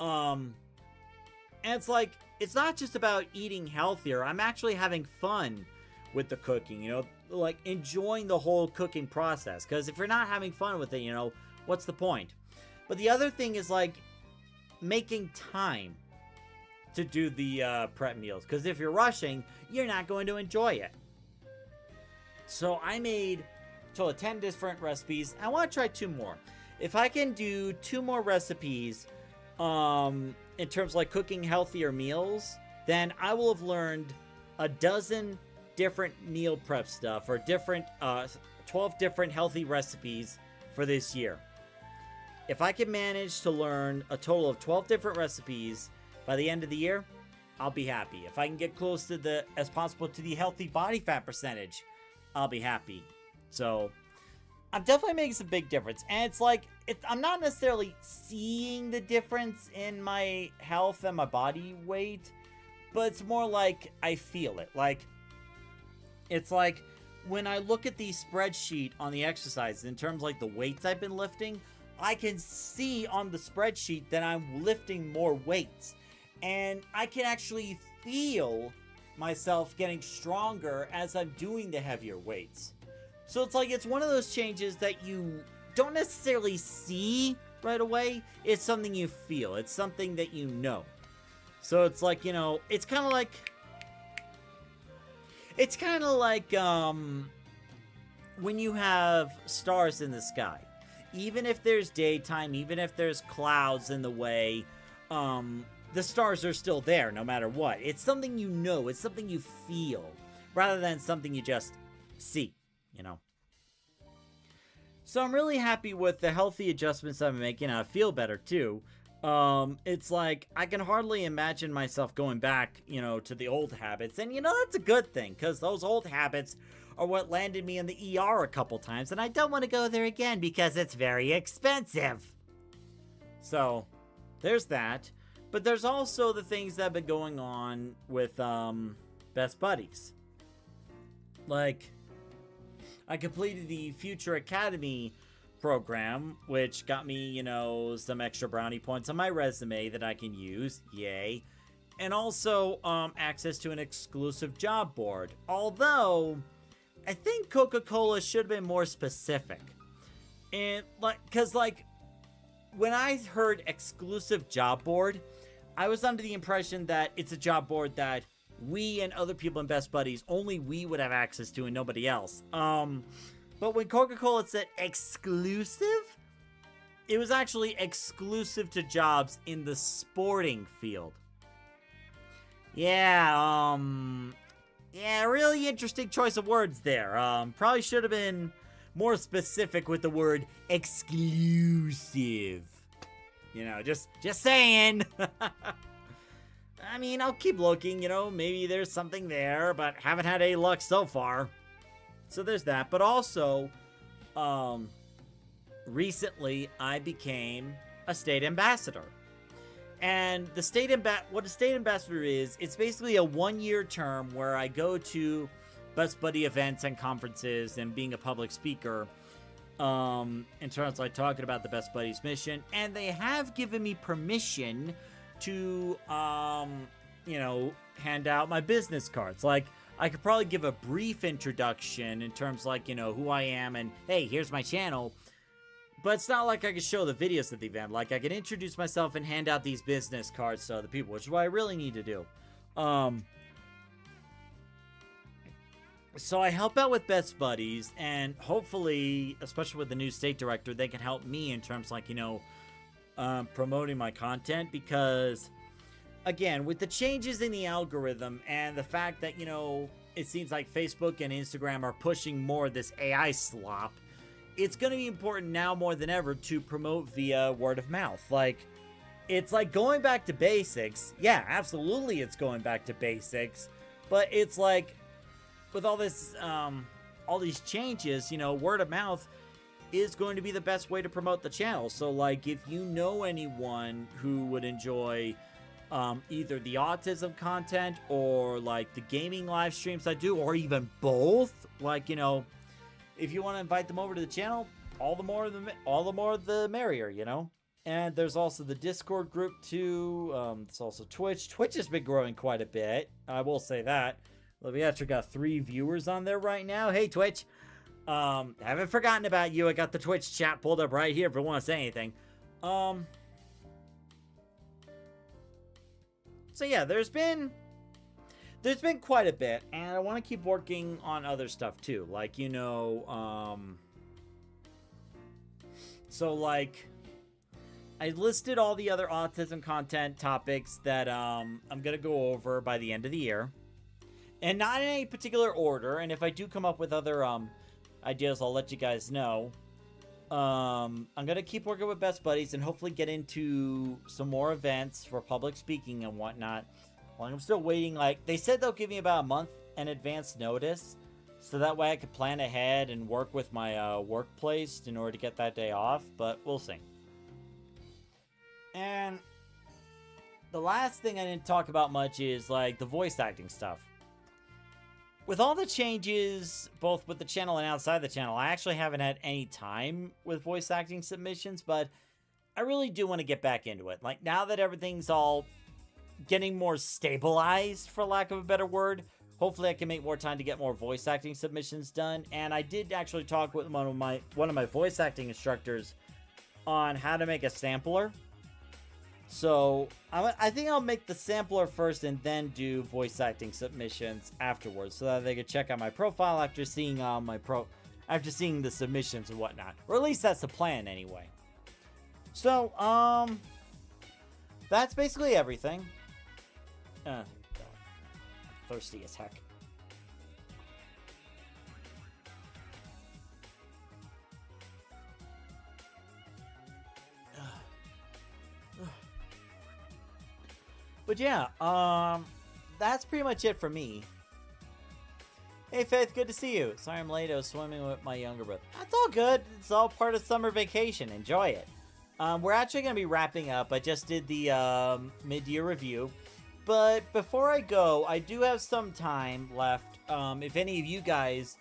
And it's like, it's not just about eating healthier. I'm actually having fun with the cooking, like enjoying the whole cooking process. Because if you're not having fun with it, what's the point? But the other thing is like making time to do the prep meals. Because if you're rushing, you're not going to enjoy it. So I made a total of 10 different recipes. I want to try 2 more. If I can do 2 more recipes in terms of like cooking healthier meals, then I will have learned a dozen different meal prep stuff or 12 different healthy recipes for this year. If I can manage to learn a total of 12 different recipes by the end of the year, I'll be happy. If I can get close to as possible to the healthy body fat percentage, I'll be happy. So I'm definitely making some big difference. And it's like, I'm not necessarily seeing the difference in my health and my body weight, but it's more like I feel it. Like, it's like when I look at the spreadsheet on the exercise in terms of like the weights I've been lifting, I can see on the spreadsheet that I'm lifting more weights. And I can actually feel myself getting stronger as I'm doing the heavier weights. So it's like, it's one of those changes that you don't necessarily see right away. It's something you feel. It's something that you know. So it's like, you know, it's kind of like when you have stars in the sky. Even if there's daytime, even if there's clouds in the way, the stars are still there no matter what. It's something you know. It's something you feel rather than something you just see, you know. So I'm really happy with the healthy adjustments I'm making. I feel better too. It's like, I can hardly imagine myself going back, you know, to the old habits. And, you know, that's a good thing, because those old habits are what landed me in the ER a couple times. And I don't want to go there again because it's very expensive. So, there's that. But there's also the things that have been going on with, Best Buddies. Like, I completed the Future Academy program, which got me, you know, some extra brownie points on my resume that I can use. Yay. And also, access to an exclusive job board. Although, I think Coca-Cola should have been more specific. And, because, when I heard exclusive job board, I was under the impression that it's a job board that we and other people in Best Buddies, only we would have access to and nobody else. But when Coca-Cola said exclusive, it was actually exclusive to jobs in the sporting field. Yeah, really interesting choice of words there. Probably should have been more specific with the word exclusive. You know, just saying. I mean, I'll keep looking, you know, maybe there's something there, but haven't had any luck so far. So there's that. But also, recently I became a state ambassador. And what a state ambassador is, it's basically a 1-year term where I go to Best Buddy events and conferences and being a public speaker, in terms of like talking about the Best Buddies mission. And they have given me permission to, you know, hand out my business cards. Like, I could probably give a brief introduction in terms like, you know, who I am and, hey, here's my channel. But it's not like I could show the videos at the event. Like, I could introduce myself and hand out these business cards to other people, which is what I really need to do. So I help out with Best Buddies, and hopefully, especially with the new state director, they can help me in terms like, you know, promoting my content, because again, with the changes in the algorithm and the fact that, you know, it seems like Facebook and Instagram are pushing more of this AI slop, it's going to be important now more than ever to promote via word of mouth. Like, it's like going back to basics. Yeah, absolutely it's going back to basics, but it's like with all this, all these changes, you know, word of mouth is going to be the best way to promote the channel. So like, if you know anyone who would enjoy either the autism content or like the gaming live streams I do, or even both, like, you know, if you want to invite them over to the channel, all the more the merrier, you know. And there's also the Discord group too. There's also Twitch. Twitch has been growing quite a bit, I will say that. We actually got 3 viewers on there right now. Hey, Twitch. Haven't forgotten about you. I got the Twitch chat pulled up right here if you want to say anything. So yeah, there's been quite a bit, and I want to keep working on other stuff too. Like, you know, so like, I listed all the other autism content topics that I'm gonna go over by the end of the year, and not in any particular order. And if I do come up with other ideas, I'll let you guys know. I'm gonna keep working with Best Buddies and hopefully get into some more events for public speaking and whatnot. Well, I'm still waiting. Like, they said they'll give me about a month in advance notice, so that way I could plan ahead and work with my workplace in order to get that day off, but we'll see. And the last thing I didn't talk about much is like the voice acting stuff. With all the changes, both with the channel and outside the channel, I actually haven't had any time with voice acting submissions, but I really do want to get back into it. Like, now that everything's all getting more stabilized, for lack of a better word, hopefully I can make more time to get more voice acting submissions done. And I did actually talk with one of my voice acting instructors on how to make a sampler. So I think I'll make the sampler first and then do voice acting submissions afterwards, so that they can check out my profile after seeing the submissions and whatnot. Or at least that's the plan anyway. So that's basically everything. God. Thirsty as heck. But yeah, that's pretty much it for me. Hey Faith, good to see you. Sorry I'm late, I was swimming with my younger brother. That's all good, it's all part of summer vacation, enjoy it. We're actually going to be wrapping up. I just did the mid-year review. But before I go, I do have some time left. If any of you guys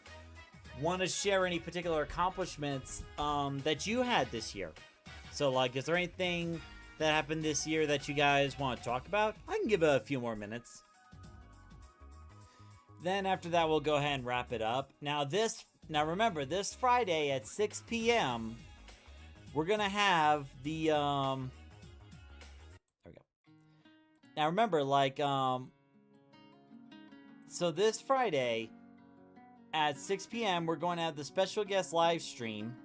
want to share any particular accomplishments that you had this year. So like, is there anything that happened this year that you guys want to talk about? I can give a few more minutes. Then after that, we'll go ahead and wrap it up. Now remember, this Friday at 6 p.m., we're going to have the, there we go. Now remember, like, so this Friday at 6 p.m., we're going to have the special guest live stream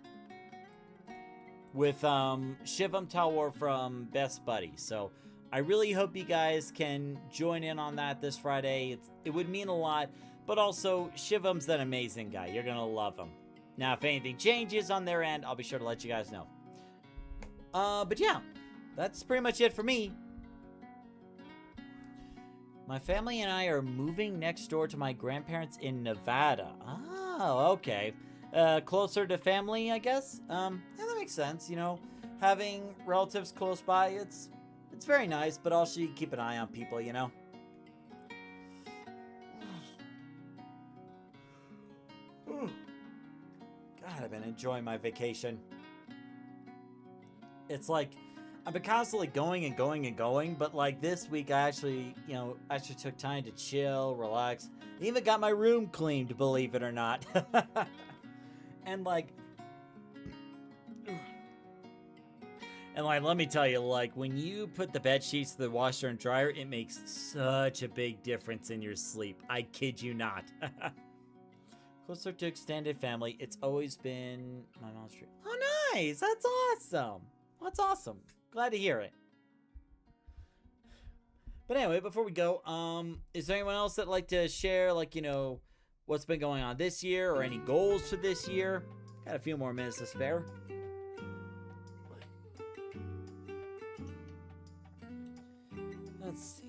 with Shivam Talwar from Best Buddies. So I really hope you guys can join in on that this Friday. It would mean a lot, but also Shivam's an amazing guy. You're gonna love him. Now, if anything changes on their end, I'll be sure to let you guys know. But yeah, that's pretty much it for me. My family and I are moving next door to my grandparents in Nevada. Oh, okay. Closer to family, I guess. Yeah, that makes sense. You know, having relatives close by, it's very nice, but also you keep an eye on people, you know. God, I've been enjoying my vacation. It's like I've been constantly going and going and going, but like this week I actually took time to chill, relax. I even got my room cleaned, believe it or not. And like, let me tell you, like, when you put the bed sheets to the washer and dryer, it makes such a big difference in your sleep. I kid you not. Closer to extended family, it's always been my mom's dream. Oh, nice! That's awesome! That's awesome. Glad to hear it. But anyway, before we go, is there anyone else that'd like to share, like, you know, what's been going on this year or any goals for this year? Got a few more minutes to spare. Let's see.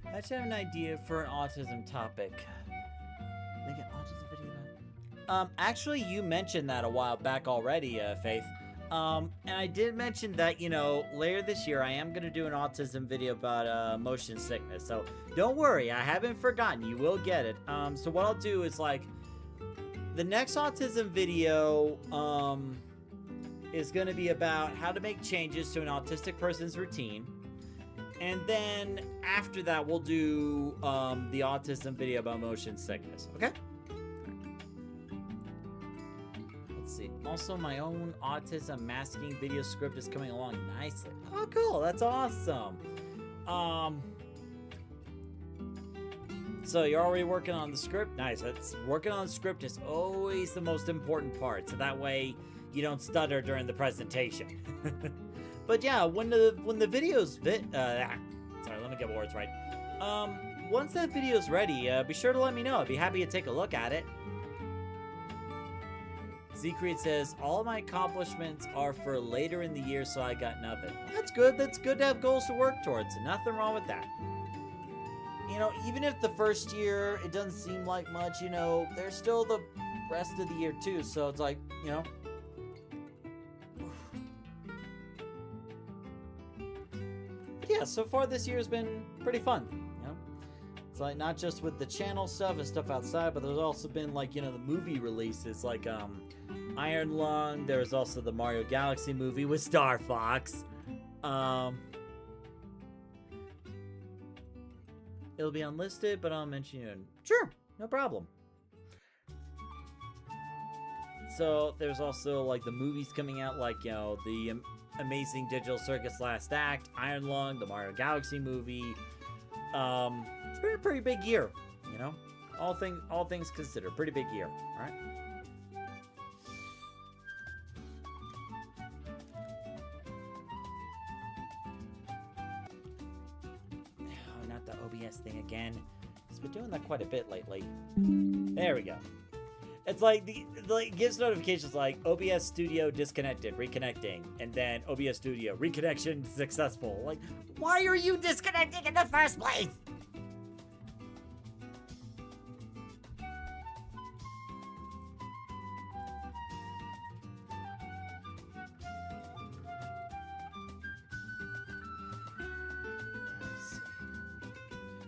I actually have an idea for an autism topic. Make an autism video. Actually, you mentioned that a while back already, Faith. And I did mention that, you know, later this year I am going to do an autism video about motion sickness. So don't worry, I haven't forgotten. You will get it. So what I'll do is, like, the next autism video is going to be about how to make changes to an autistic person's routine. And then after that, we'll do the autism video about motion sickness. Okay? Let's see. Also, my own autism masking video script is coming along nicely. Oh, cool. That's awesome. So you're already working on the script? Nice. That's working on the script is always the most important part. So that way you don't stutter during the presentation. But yeah, when the video's sorry, let me get words right. Once that video's ready, be sure to let me know. I'd be happy to take a look at it. Zcreed says, all of my accomplishments are for later in the year, so I got nothing. That's good. That's good to have goals to work towards. Nothing wrong with that. You know, even if the first year, it doesn't seem like much, you know, there's still the rest of the year too. So it's like, you know. But yeah, so far this year has been pretty fun, you know. It's like not just with the channel stuff and stuff outside, but there's also been like, you know, the movie releases like Iron Lung. There's also the Mario Galaxy movie with Star Fox. It'll be unlisted, but I'll mention you. Sure, no problem. So there's also like the movies coming out, like, you know, the Amazing Digital Circus Last Act, Iron Lung, the Mario Galaxy movie. It's been a pretty big year, you know. All things considered, pretty big year. All right. Oh, not the OBS thing again. It's been doing that quite a bit lately. There we go. It's like it gives notifications like OBS Studio disconnected, reconnecting, and then OBS Studio reconnection successful. Like, why are you disconnecting in the first place?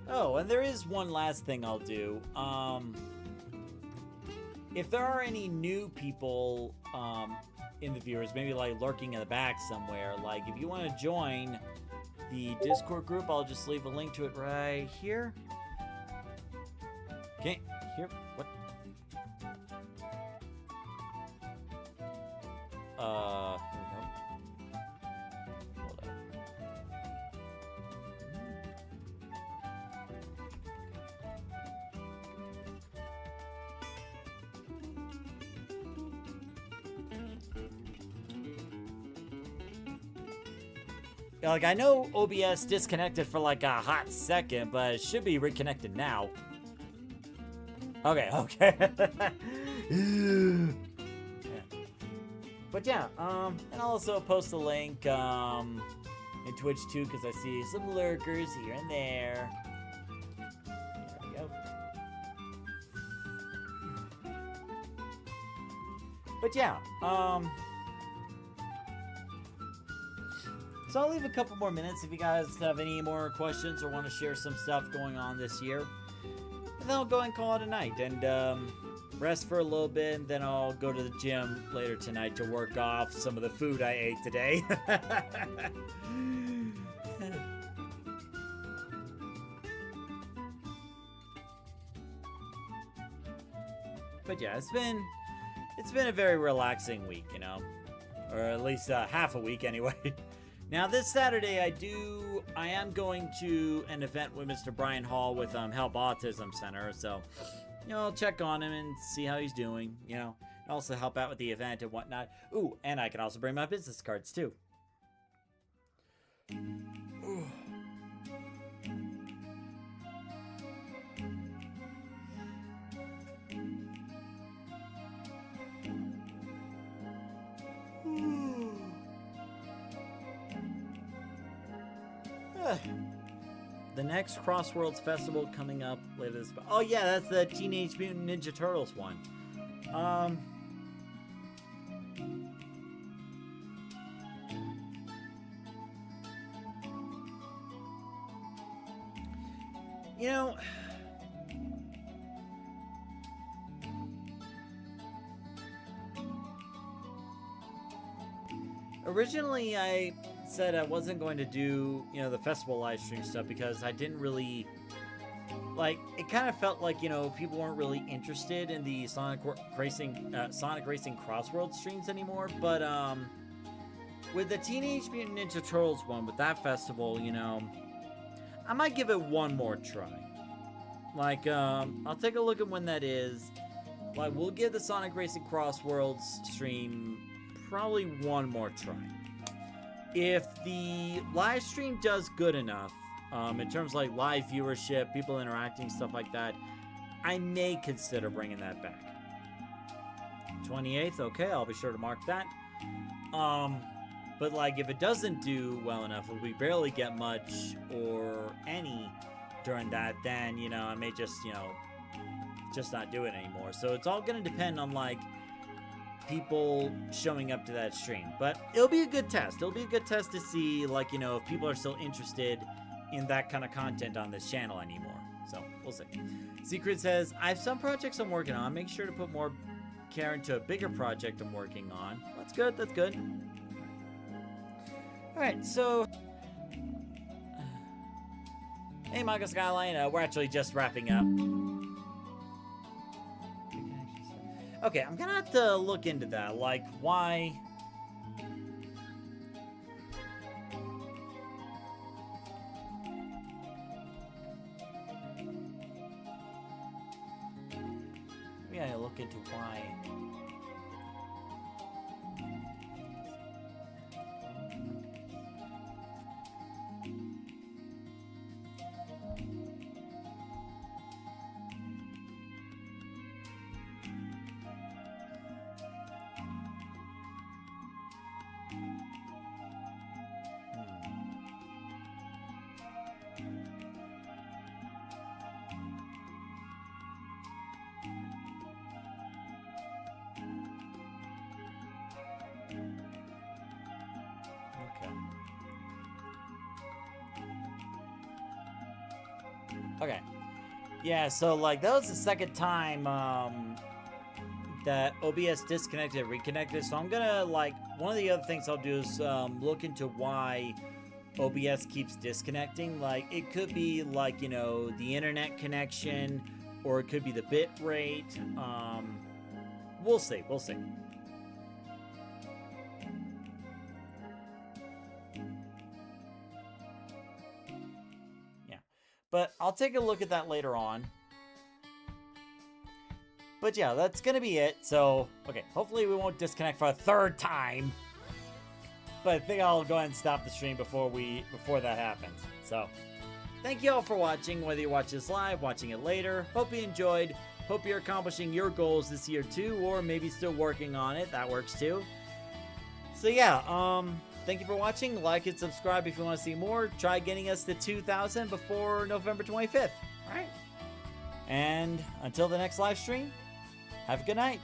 Oh, and there is one last thing I'll do. If there are any new people in the viewers, maybe like lurking in the back somewhere, like if you want to join the Discord group, I'll just leave a link to it right here. Okay, here, what? Here we go. Hold up. Like, I know OBS disconnected for like a hot second, but it should be reconnected now. Okay. Yeah. But yeah, and I'll also post a link in Twitch too, because I see some lurkers here and there. There we go. But yeah, so I'll leave a couple more minutes if you guys have any more questions or want to share some stuff going on this year. And then I'll go and call it a night and rest for a little bit, and then I'll go to the gym later tonight to work off some of the food I ate today. But yeah, it's been a very relaxing week, you know, or at least half a week anyway. Now this Saturday I am going to an event with Mr. Brian Hall with Help Autism Center, so you know, I'll check on him and see how he's doing, you know, and also help out with the event and whatnot. Ooh, and I can also bring my business cards too. Ooh. The next Crossworlds Festival coming up later this... Oh yeah, that's the Teenage Mutant Ninja Turtles one. You know... Originally, I said I wasn't going to do, you know, the festival live stream stuff because I didn't really, like, it kind of felt like, you know, people weren't really interested in the Sonic Racing Crossworld streams anymore. But with the Teenage Mutant Ninja Turtles one, with that festival, you know, I might give it one more try. Like, I'll take a look at when that is. Like, we'll give the Sonic Racing Cross Worlds stream probably one more try. If the live stream does good enough, in terms of like live viewership, people interacting, stuff like that, I may consider bringing that back. 28th, okay, I'll be sure to mark that. But like, if it doesn't do well enough, if we barely get much or any during that, then, you know, I may just, you know, just not do it anymore. So it's all gonna depend on like people showing up to that stream. But it'll be a good test. It'll be a good test to see, like, you know, if people are still interested in that kind of content on this channel anymore. So we'll see. Secret says, I have some projects I'm working on. Make sure to put more care into a bigger project I'm working on. That's good. That's good. All right, so hey, Michael Skyline, we're actually just wrapping up. Okay, I'm gonna have to look into that, like, why... Maybe I look into why... Okay. Yeah, so, like, that was the second time, that OBS disconnected and reconnected. So I'm gonna, like, one of the other things I'll do is, look into why OBS keeps disconnecting. Like, it could be, like, you know, the internet connection, or it could be the bit rate. We'll see. We'll see. But I'll take a look at that later on. But yeah, that's gonna be it. So, okay, hopefully we won't disconnect for a third time. But I think I'll go ahead and stop the stream before that happens. So, thank you all for watching, whether you watch this live, watching it later. Hope you enjoyed. Hope you're accomplishing your goals this year too, or maybe still working on it. That works too. So yeah, thank you for watching. Like and subscribe if you want to see more. Try getting us to 2,000 before November 25th. All right. And until the next live stream, have a good night.